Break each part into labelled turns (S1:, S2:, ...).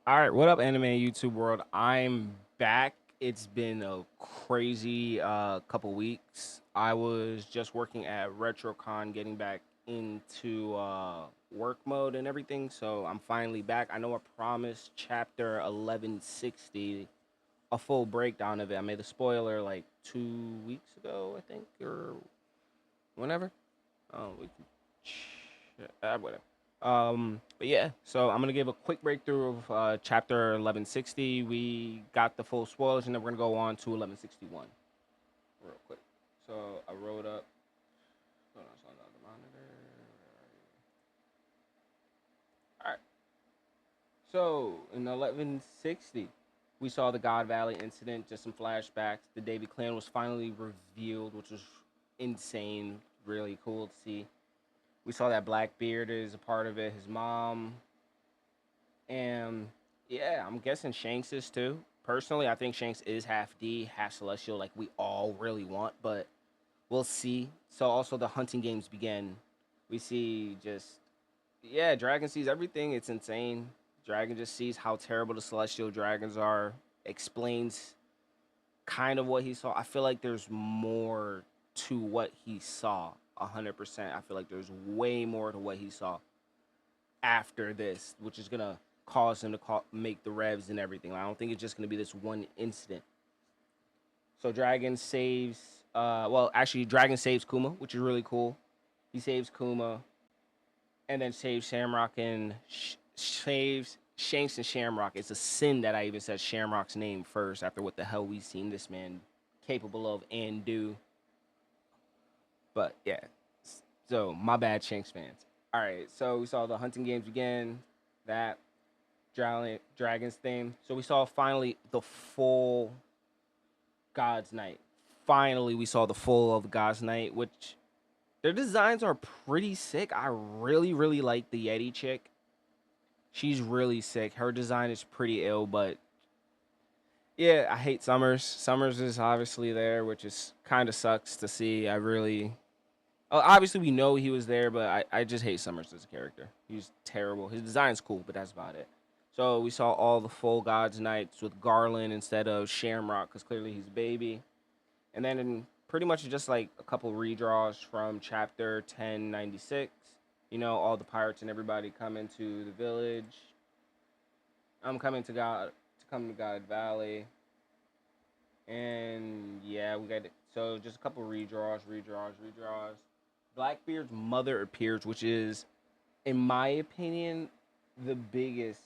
S1: All right, what up, anime YouTube world? I'm back. It's been a crazy couple weeks. I was just working at RetroCon, getting back into work mode and everything. So I'm finally back. I know I promised chapter 1160 a full breakdown of it. I made a spoiler like 2 weeks ago, I think, or whenever. We can whatever. But yeah, so I'm gonna give a quick breakthrough of chapter 1160. We got the full spoilers, and then we're gonna go on to 1161 real quick. So I wrote up. Hold on, so on the monitor. All right. So in 1160, we saw the God Valley incident, just some flashbacks. The David clan was finally revealed, which was insane, really cool to see. We saw that Blackbeard is a part of it, his mom, and yeah, I'm guessing Shanks is too. Personally, I think Shanks is half D, half Celestial, like we all really want, but we'll see. So also the hunting games begin. We see just yeah, Dragon sees everything. It's insane. Dragon just sees how terrible the Celestial dragons are. Explains kind of what he saw. I feel like there's more to what he saw. 100%. I feel like there's way more to what he saw after this, which is gonna cause him to make the revs and everything. I don't think it's just gonna be this one incident. So Dragon saves. Well, actually, Dragon saves Kuma, which is really cool. He saves Kuma, and then saves Shamrock and saves Shanks and Shamrock. It's a sin that I even said Shamrock's name first after what the hell we've seen this man capable of and do. But yeah, so my bad, Shanks fans. All right, so we saw the hunting games again. That Dragons theme. So we saw finally the full God's Night. Finally, we saw the full of God's Night, which their designs are pretty sick. I really, really like the Yeti chick. She's really sick. Her design is pretty ill, but yeah, I hate Summers. Summers is obviously there, which is kind of sucks to see. I really obviously we know he was there, but I just hate Summers as a character. He's terrible. His design's cool, but that's about it. So we saw all the full Gods Knights with Garland instead of Shamrock, because clearly he's a baby. And then pretty much just like a couple redraws from chapter 1096. You know, all the pirates and everybody come into the village. I'm coming to come to God Valley. And yeah, we got so just a couple redraws. Blackbeard's mother appears, which is, in my opinion, the biggest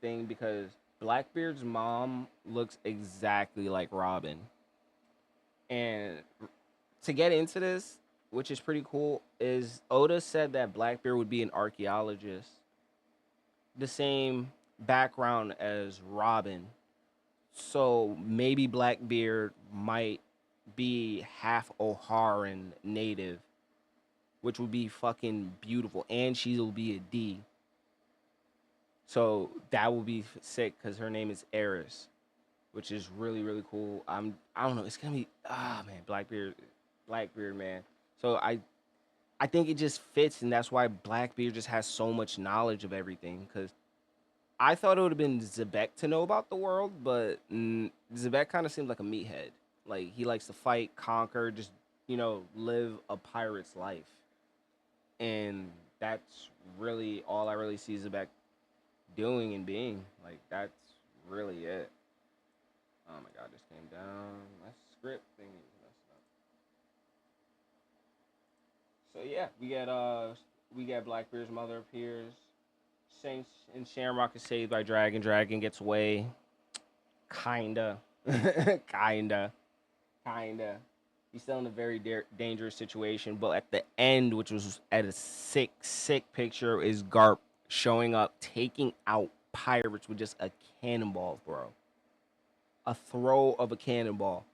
S1: thing because Blackbeard's mom looks exactly like Robin. And to get into this, which is pretty cool, is Oda said that Blackbeard would be an archaeologist, the same background as Robin. So maybe Blackbeard might be half O'Haran native, which would be fucking beautiful. And she will be a D. So that will be sick because her name is Eris, which is really, really cool. I don't know. It's gonna be man, Blackbeard man. So I think it just fits, and that's why Blackbeard just has so much knowledge of everything. Because I thought it would have been Zebek to know about the world, but Zebek kind of seems like a meathead. Like he likes to fight, conquer, just live a pirate's life, and that's really all I really see Zebek doing and being. Like that's really it. Oh my god, this came down. My script thing is messed up. So yeah, we get Blackbeard's mother appears. Saints and Shamrock is saved by Dragon. Dragon gets away. Kinda. kinda. Kinda. He's still in a very dangerous situation. But at the end, which was at a sick picture, is Garp showing up, taking out pirates with just a cannonball, bro. A throw of a cannonball.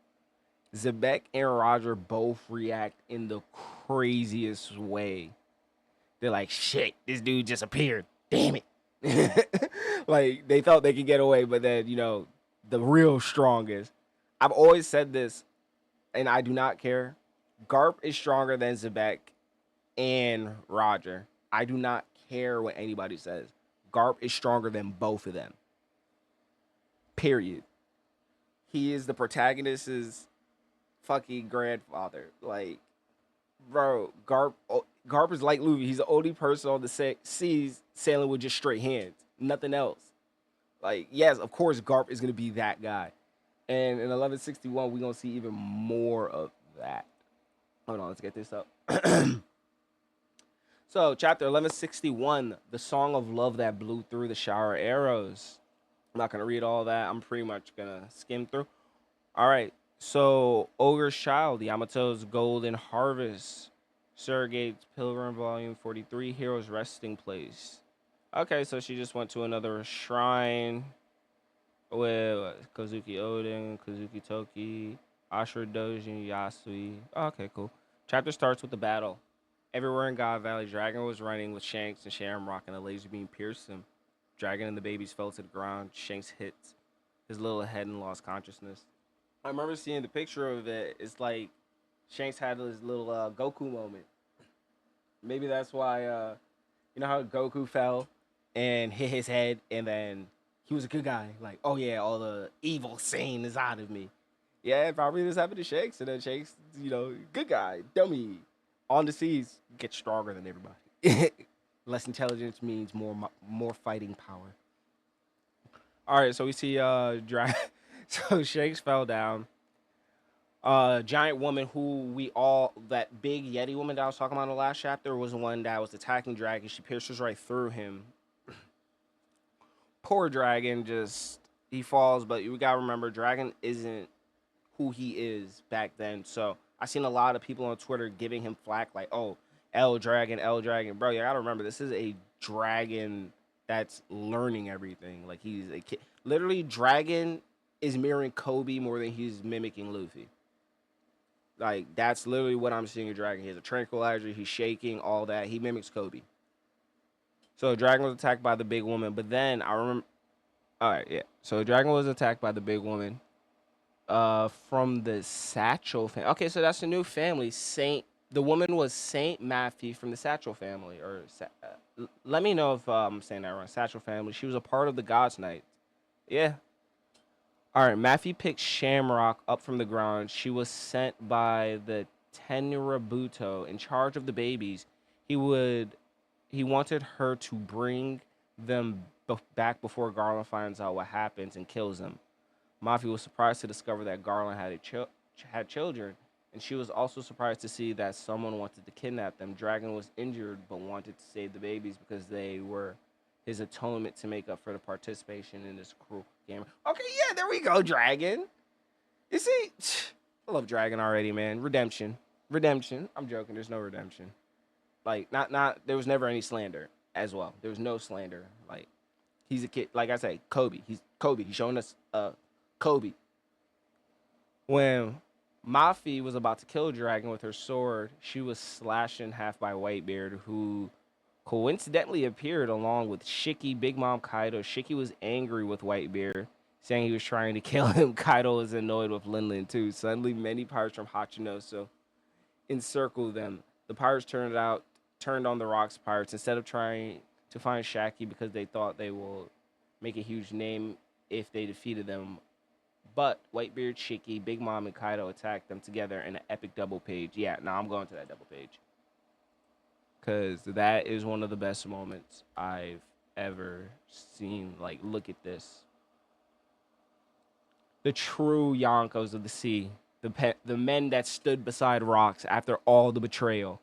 S1: Zebek and Roger both react in the craziest way. They're like, shit, this dude just appeared. Damn it. Like, they thought they could get away, but then, the real strongest. I've always said this, and I do not care. Garp is stronger than Zebek and Roger. I do not care what anybody says. Garp is stronger than both of them. Period. He is the protagonist's fucking grandfather. Like, bro, Garp is like Luffy. He's the only person on the seas sailing with just straight hands, nothing else. Like, yes, of course, Garp is gonna be that guy. And in 1161, we're gonna see even more of that. Hold on, let's get this up. So, chapter 1161, the song of love that blew through the shower arrows. I'm not gonna read all that. I'm pretty much gonna skim through. All right. So, Ogre's Child, Yamato's Golden Harvest, Surrogate's Pilgrim, Volume 43, Hero's Resting Place. Okay, so she just went to another shrine with Kozuki Oden, Kozuki Toki, Ashura Dojin, Yasui. Okay, cool. Chapter starts with the battle. Everywhere in God Valley, Dragon was running with Shanks and Shamrock, and a laser beam pierced him. Dragon and the babies fell to the ground. Shanks hit his little head and lost consciousness. I remember seeing the picture of it. It's like Shanks had his little Goku moment. Maybe that's why you know how Goku fell and hit his head, and then he was a good guy. Like, oh yeah, all the evil Sane is out of me. Yeah, probably this happened to Shanks, and then Shanks, good guy, dummy, on the seas, gets stronger than everybody. Less intelligence means more fighting power. All right, so we see so Shanks fell down. Giant woman that big Yeti woman that I was talking about in the last chapter was the one that was attacking Dragon. She pierces right through him. Poor Dragon, just he falls, but you gotta remember Dragon isn't who he is back then. So I seen a lot of people on Twitter giving him flack, like, oh, L Dragon, L Dragon. Bro, you gotta remember this is a dragon that's learning everything. Like, he's a kid. Literally, Dragon is mirroring Kobe more than he's mimicking Luffy. Like, that's literally what I'm seeing in Dragon. He has a tranquilizer, he's shaking, all that. He mimics Kobe. So Dragon was attacked by the big woman, but then I remember. All right, yeah. So Dragon was attacked by the big woman. From the Satchel family. Okay, so that's a new family. The woman was Saint Matthew from the Satchel family, or let me know if I'm saying that wrong. Satchel family. She was a part of the Gods Night. Yeah. All right. Matthew picked Shamrock up from the ground. She was sent by the Tenrabuto in charge of the babies. He wanted her to bring them back before Garland finds out what happens and kills them. Mafi was surprised to discover that Garland had children, and she was also surprised to see that someone wanted to kidnap them. Dragon was injured but wanted to save the babies because they were his atonement to make up for the participation in this cruel game. Okay, yeah, there we go, Dragon. You see, I love Dragon already, man. Redemption. I'm joking. There's no redemption. Like, not. There was never any slander as well. There was no slander. Like, he's a kid. Like I say, Kobe. He's Kobe. He's showing us Kobe. When Mafi was about to kill Dragon with her sword, she was slashed in half by Whitebeard, who coincidentally appeared along with Shiki, Big Mom, Kaido. Shiki was angry with Whitebeard, saying he was trying to kill him. Kaido was annoyed with Linlin too. Suddenly, many pirates from Hachinoso encircled them. The pirates turned on the Rocks pirates instead of trying to find Shaki because they thought they will make a huge name if they defeated them. But Whitebeard, Shiki, Big Mom, and Kaido attacked them together in an epic double page. Yeah, now I'm going to that double page. Because that is one of the best moments I've ever seen. Like, look at this. The true Yonkos of the sea. The men that stood beside rocks after all the betrayal.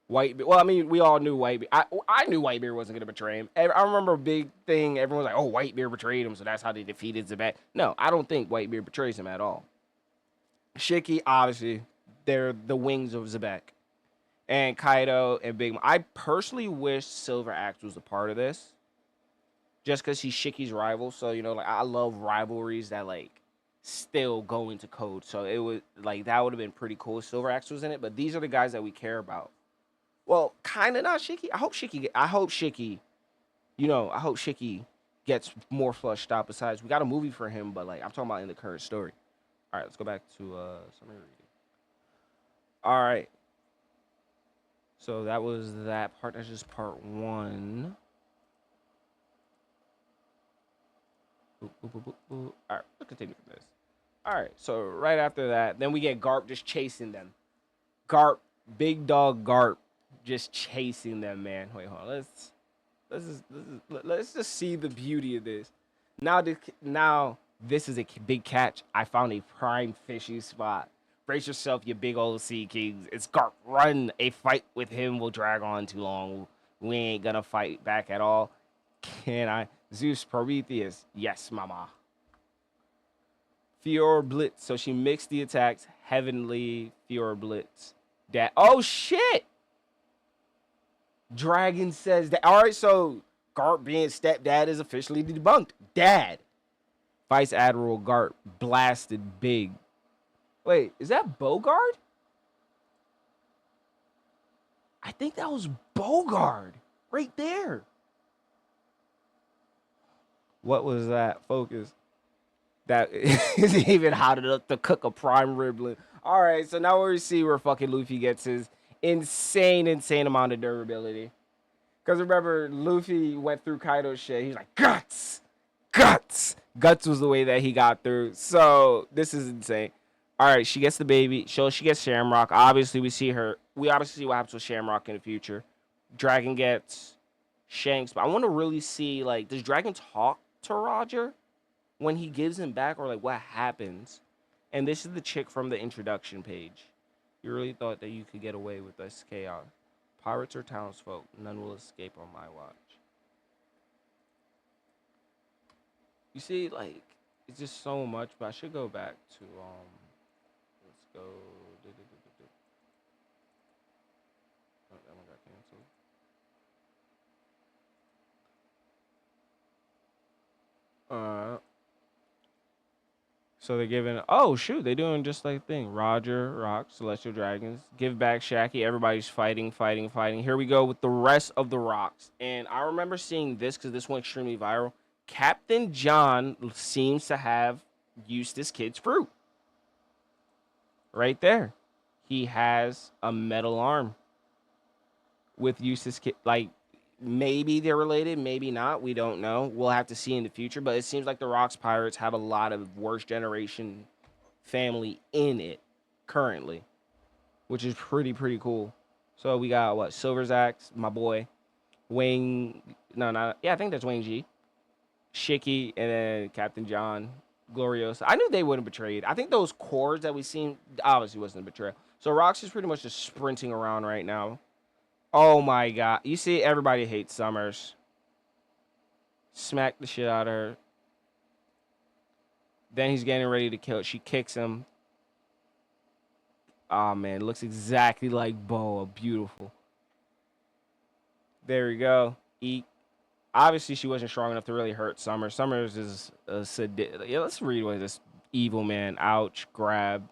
S1: Whitebeard. Well, I mean, we all knew Whitebeard. I knew Whitebeard wasn't going to betray him. I remember a big thing. Everyone was like, oh, Whitebeard betrayed him, so that's how they defeated Zabak. No, I don't think Whitebeard betrays him at all. Shiki, obviously, they're the wings of Zabak. And Kaido and Big Mom. I personally wish Silver Axe was a part of this. Just because he's Shiki's rival. So, like, I love rivalries that, like, still go into code. So it was, like, that would have been pretty cool if Silver Axe was in it. But these are the guys that we care about. Well, kind of not Shiki. I hope Shiki, I hope Shiki gets more flushed out. Besides, we got a movie for him, but, like, I'm talking about in the current story. All right, let's go back to summary reading. All right. So that was that part. That's just part one. Ooh, All right, let's continue from this. All right, so right after that, then we get Garp just chasing them. Garp, big dog Garp, just chasing them, man. Wait, hold on. Let's just see the beauty of this. Now this is a big catch. I found a prime fishing spot. Brace yourself, you big old sea kings. It's Garp. Run. A fight with him will drag on too long. We ain't gonna fight back at all. Can I? Zeus Prometheus. Yes, mama. Fior Blitz. So she mixed the attacks. Heavenly Fior Blitz. That. Oh shit! Dragon says that. All right, so Garp being stepdad is officially debunked. Dad. Vice Admiral Garp blasted big. Wait, is that Bogard? I think that was Bogard right there. What was that? Focus. That is even hot enough to cook a prime riblet. All right, so now we see where fucking Luffy gets his insane amount of durability. Because remember, Luffy went through Kaido's shit. He's like, guts. Guts was the way that he got through. So this is insane. All right, she gets the baby. She gets Shamrock. Obviously, we see what happens with Shamrock in the future. Dragon gets Shanks. But I want to really see, like, does Dragon talk to Roger when he gives him back, or like what happens? And this is the chick from the introduction page. You really thought that you could get away with this chaos? Pirates or townsfolk, none will escape on my watch. You see, like, it's just so much, but I should go back to let's go. Oh, that one got canceled. So they're giving. Oh shoot, they're doing just like thing. Roger, Rock, Celestial Dragons, give back Shaggy. Everybody's fighting. Here we go with the rest of the rocks. And I remember seeing this because this went extremely viral. Captain John seems to have used this kid's fruit. Right there, he has a metal arm with Eustace kid. Like, maybe they're related, maybe not. We don't know. We'll have to see in the future. But it seems like the Rocks Pirates have a lot of worst generation family in it currently, which is pretty cool. So we got what? Silver's Axe, my boy, Wayne. No, not yeah. I think that's Wayne G, Shiki, and then Captain John, Gloriosa. I knew they wouldn't betray it. I think those cords that we seen obviously wasn't a betrayal. So Rocks is pretty much just sprinting around right now. Oh my god. You see, everybody hates Summers. Smack the shit out of her. Then he's getting ready to kill. She kicks him. Oh man, looks exactly like Boa. Beautiful. There we go. Eat. Obviously, she wasn't strong enough to really hurt Summers. Summers is a yeah, let's read what this evil man. Ouch. Grab.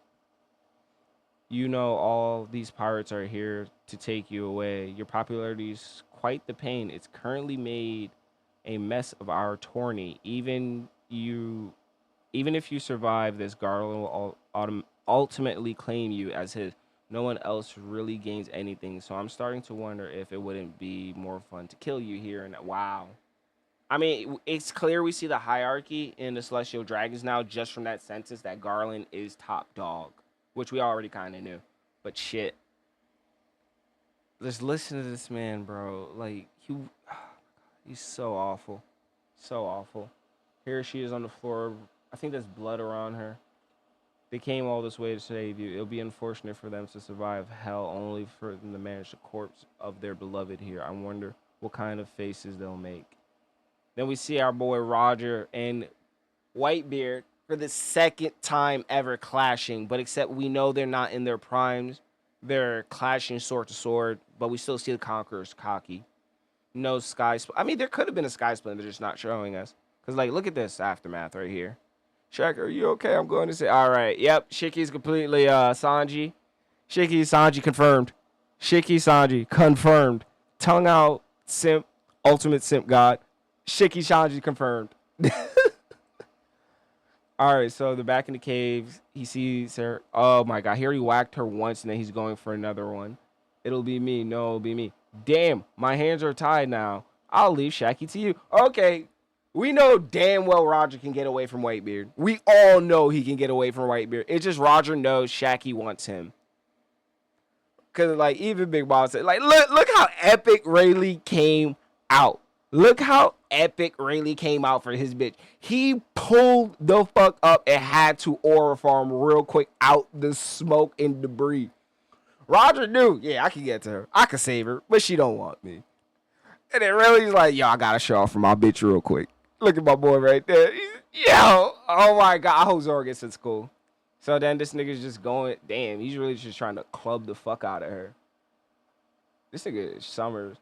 S1: You know all these pirates are here to take you away. Your popularity is quite the pain. It's currently made a mess of our tourney. Even if you survive this, Garland will ultimately claim you as his. No one else really gains anything. So I'm starting to wonder if it wouldn't be more fun to kill you here. And wow. I mean, it's clear we see the hierarchy in the Celestial Dragons now just from that sentence that Garland is top dog, which we already kind of knew. But shit. Just listen to this man, bro. Like, he's so awful. So awful. Here she is on the floor. I think there's blood around her. They came all this way to save you. It'll be unfortunate for them to survive hell only for them to manage the corpse of their beloved here. I wonder what kind of faces they'll make. Then we see our boy Roger and Whitebeard for the second time ever clashing, but except we know they're not in their primes. They're clashing sword to sword, but we still see the Conquerors cocky. No sky split. I mean, there could have been a sky split, they're just not showing us. Because, like, look at this aftermath right here. Shaq, are you okay? I'm going to say, all right. Yep, Shiki's completely Sanji. Shiki, Sanji confirmed. Shiki, Sanji confirmed. Tongue out, simp, ultimate simp god. Shiki, Sanji confirmed. All right, so they're back in the caves. He sees her. Oh my god, he already whacked her once, and then he's going for another one. It'll be me. No, it'll be me. Damn, my hands are tied now. I'll leave Shaki to you. Okay, We know damn well Roger can get away from Whitebeard. We all know he can get away from Whitebeard. It's just Roger knows Shaggy wants him. Cause like even Big Boss said, like look how epic Rayleigh came out. Look how epic Rayleigh came out for his bitch. He pulled the fuck up and had to aura farm real quick out the smoke and debris. Roger knew, yeah, I can get to her. I can save her, but she don't want me. And then Rayleigh's like, yo, I gotta show off for my bitch real quick. Look at my boy right there. Yo, oh my god, I hope Zora gets in school. So then this nigga's just going, damn, he's really just trying to club the fuck out of her. This nigga is Summers.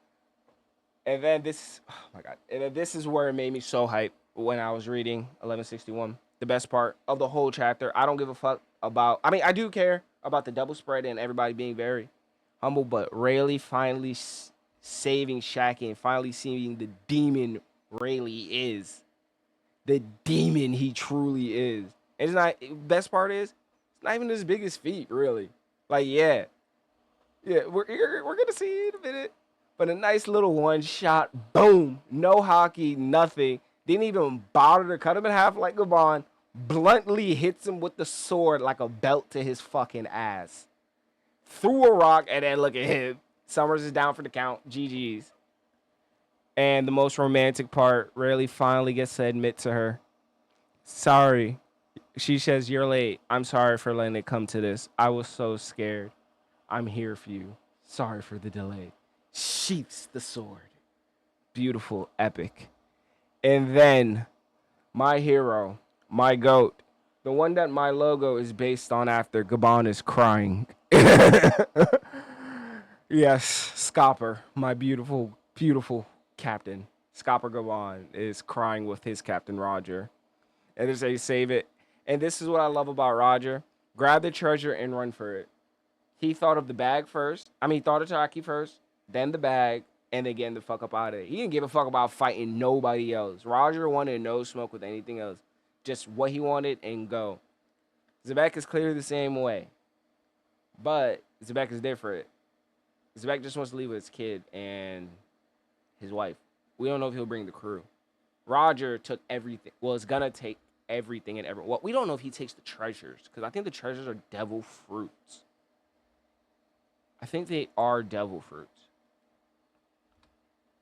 S1: And then this, oh my god. And then this is where it made me so hype when I was reading 1161. The best part of the whole chapter. I don't give a fuck about, I mean, I do care about the double spread and everybody being very humble, but Rayleigh finally saving Shaggy and finally seeing the demon Rayleigh is. The demon he truly is. And it's not, best part is, it's not even his biggest feat, really. Like, yeah, we're gonna see it in a minute. But a nice little one shot, boom, no hockey, nothing. Didn't even bother to cut him in half like Gabon. Bluntly hits him with the sword like a belt to his fucking ass. Threw a rock, and then look at him. Summers is down for the count. GG's. And the most romantic part, Rayleigh finally gets to admit to her, sorry. She says, you're late. I'm sorry for letting it come to this. I was so scared. I'm here for you. Sorry for the delay. Sheaths the sword. Beautiful, epic. And then, my hero, my GOAT, the one that my logo is based on after, Gabon is crying. Yes, Scopper, my beautiful, beautiful captain. Scopper Gabon is crying with his captain, Roger. And they say, save it. And this is what I love about Roger. Grab the treasure and run for it. He thought of the bag first. I mean, he thought of Taki first, then the bag, and then getting the fuck up out of it. He didn't give a fuck about fighting nobody else. Roger wanted no smoke with anything else. Just what he wanted and go. Zebek is clearly the same way. But Zebek is different. Zebek just wants to leave with his kid and his wife. We don't know if he'll bring the crew. Roger took everything. Well, it's gonna take everything and everything. Well, we don't know if he takes the treasures, because I think the treasures are devil fruits. I think they are devil fruits.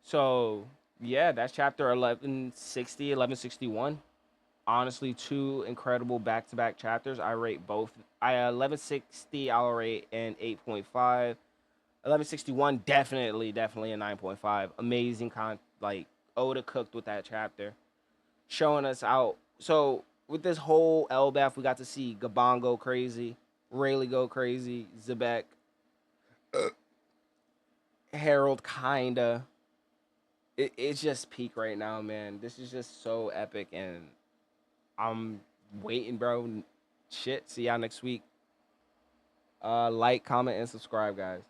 S1: So, yeah, that's chapter 1160, 1161. Honestly, two incredible back-to-back chapters. I rate both. 1160, I'll rate an 8.5. 1161, definitely a 9.5. Amazing, like, Oda cooked with that chapter. Showing us out. So, with this whole Elbaf, we got to see Gabon go crazy, Rayleigh go crazy, Zebek, Harold, kinda. It's just peak right now, man. This is just so epic, and I'm waiting, bro. Shit. See y'all next week. Like, comment, and subscribe, guys.